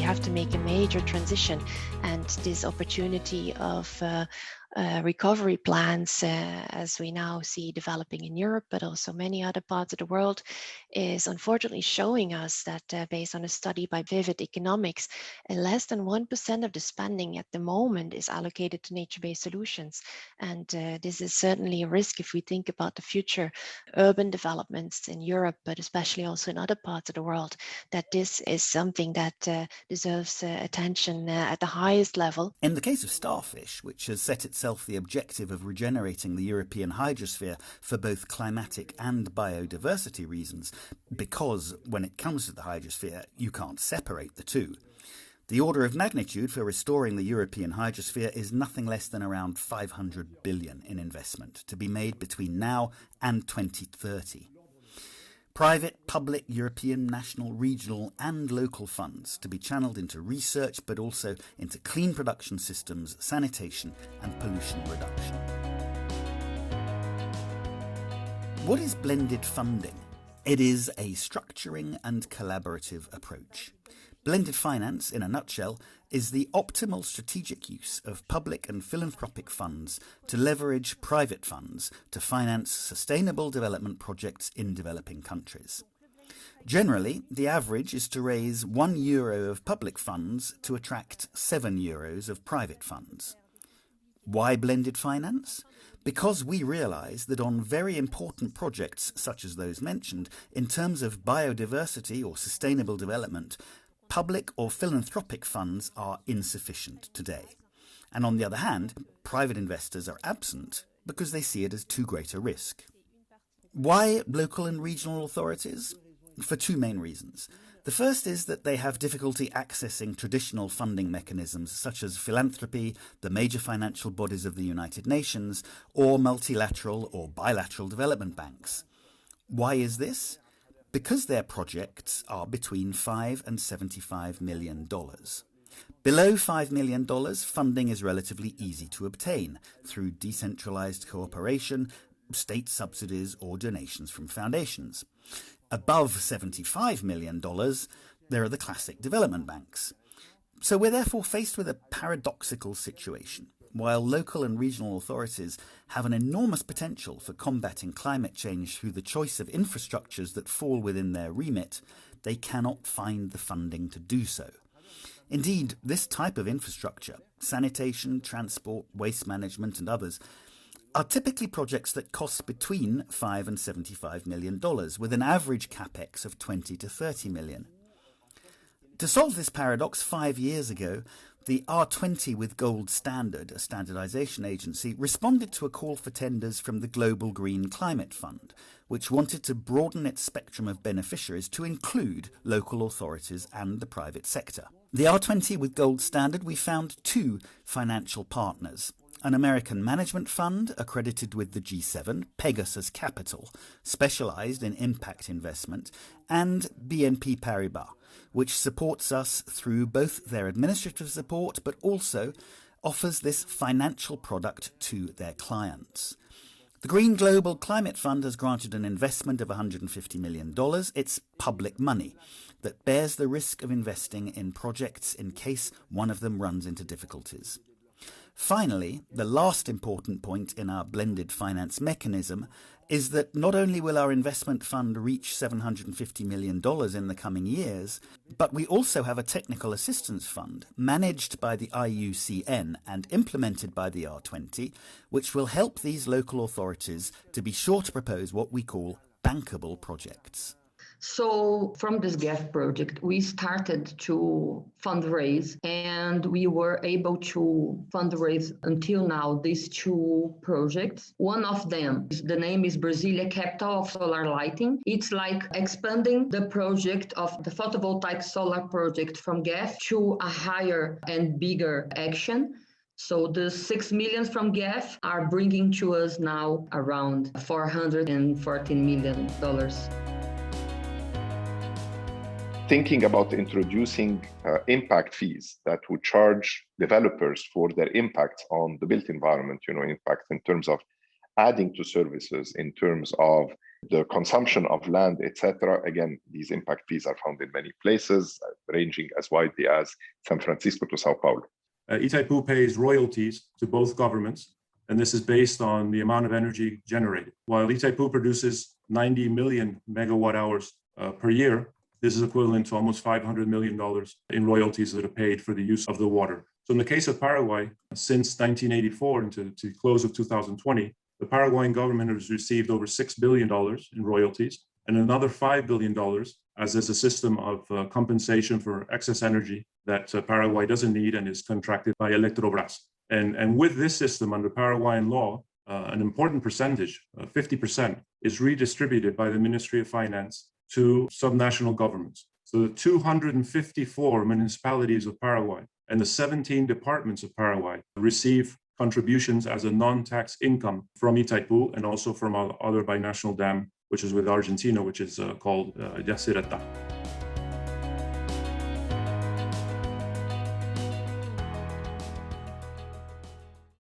we have to make a major transition, and this opportunity of recovery plans, as we now see developing in Europe, but also many other parts of the world, is unfortunately showing us that based on a study by Vivid Economics, less than 1% of the spending at the moment is allocated to nature-based solutions. And this is certainly a risk if we think about the future urban developments in Europe, but especially also in other parts of the world, that this is something that deserves attention at the highest level. In the case of starfish, which has set itself the objective of regenerating the European hydrosphere for both climatic and biodiversity reasons, because when it comes to the hydrosphere, you can't separate the two. The order of magnitude for restoring the European hydrosphere is nothing less than around 500 billion in investment to be made between now and 2030. Private, public, European, national, regional and local funds to be channeled into research, but also into clean production systems, sanitation and pollution reduction. What is blended funding? It is a structuring and collaborative approach. Blended finance, in a nutshell, is the optimal strategic use of public and philanthropic funds to leverage private funds to finance sustainable development projects in developing countries. Generally, the average is to raise €1 of public funds to attract €7 of private funds. Why blended finance? Because we realise that on very important projects such as those mentioned, in terms of biodiversity or sustainable development, public or philanthropic funds are insufficient today. And on the other hand, private investors are absent because they see it as too great a risk. Why local and regional authorities? For two main reasons. The first is that they have difficulty accessing traditional funding mechanisms such as philanthropy, the major financial bodies of the United Nations, or multilateral or bilateral development banks. Why is this? Because their projects are between $5 and $75 million. Below $5 million, funding is relatively easy to obtain through decentralized cooperation, state subsidies or donations from foundations. Above $75 million, there are the classic development banks. So we're therefore faced with a paradoxical situation. While local and regional authorities have an enormous potential for combating climate change through the choice of infrastructures that fall within their remit, they cannot find the funding to do so. Indeed, this type of infrastructure, sanitation, transport, waste management and others, are typically projects that cost between $5 and $75 million, with an average capex of $20 to $30 million. To solve this paradox, 5 years ago, the R20 with Gold Standard, a standardization agency, responded to a call for tenders from the Global Green Climate Fund, which wanted to broaden its spectrum of beneficiaries to include local authorities and the private sector. The R20 with Gold Standard, we found two financial partners: an American management fund accredited with the G7, Pegasus Capital, specialized in impact investment, and BNP Paribas, which supports us through both their administrative support but also offers this financial product to their clients. The Green Global Climate Fund has granted an investment of $150 million. It's public money that bears the risk of investing in projects in case one of them runs into difficulties. Finally, the last important point in our blended finance mechanism is that not only will our investment fund reach $750 million in the coming years, but we also have a technical assistance fund managed by the IUCN and implemented by the R20, which will help these local authorities to be sure to propose what we call bankable projects. So from this GAF project, we started to fundraise, and we were able to fundraise until now these two projects. One of them, the name is Brasilia Capital of Solar Lighting. It's like expanding the project of the photovoltaic solar project from GAF to a higher and bigger action. So the 6 million from GAF are bringing to us now around $414 million. Thinking about introducing impact fees that would charge developers for their impact on the built environment, impact in terms of adding to services, in terms of the consumption of land, etc. Again, these impact fees are found in many places. ranging as widely as San Francisco to Sao Paulo. Itaipu pays royalties to both governments, and this is based on the amount of energy generated. While Itaipu produces 90 million megawatt hours per year, this is equivalent to almost $500 million in royalties that are paid for the use of the water. So in the case of Paraguay, since 1984 and to the close of 2020, the Paraguayan government has received over $6 billion in royalties and another $5 billion as is a system of compensation for excess energy that Paraguay doesn't need and is contracted by Electrobras. And with this system under Paraguayan law, an important percentage, 50%, is redistributed by the Ministry of Finance to subnational governments. So the 254 municipalities of Paraguay and the 17 departments of Paraguay receive contributions as a non-tax income from Itaipu and also from our other binational dam, which is with Argentina, which is called Yacyretá.